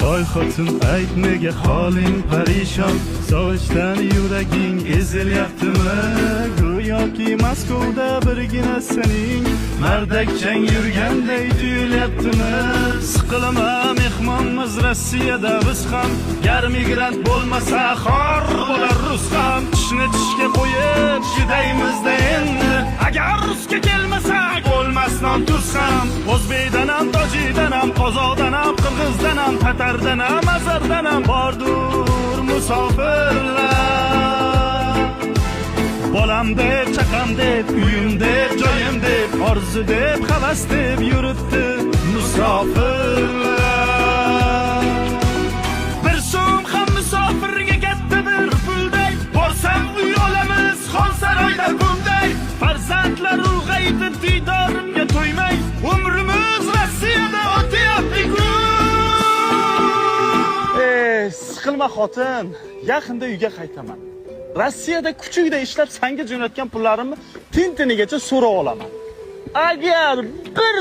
Hoy xotin ayt nega holing parishon, sog'ishdan yuraging ezilyaptimi? Go'yoki Moskvada birgina sening mardakchang yurganday tuyulyaptimi? Siqilma mehmonmiz Rossiyada biz ham, gar migrant bo'lmasa xor bo'lar rus ham. Tishni tishga qo'yib chidaymiz-da endi, agar rusga kelmasak bo'lmas non tuz ham. O'zbekdan ham, tojikdan ham, qozoqdan ham, qirg'izdan ham, tatardan ham, azardan ham bordur musofirlar. Bolam deb, chaqam deb, uyim deb, joyim deb, orzu deb, havas deb yuribdi musofirlar. Bir so'm ham musofirga katta bir pulday, borsam uy olamiz Xonsaroyda bunday. Farzandlar ulg'aydi diydorimga to'ymay, umrimiz Rossiyada o'tyapti-ku. Siqilma xotin, yaqinda uyga qaytaman. Rossiyada kuchukda ishlab sanga jo'natgan pullarimni tintinigacha so'rab olaman. Agar bir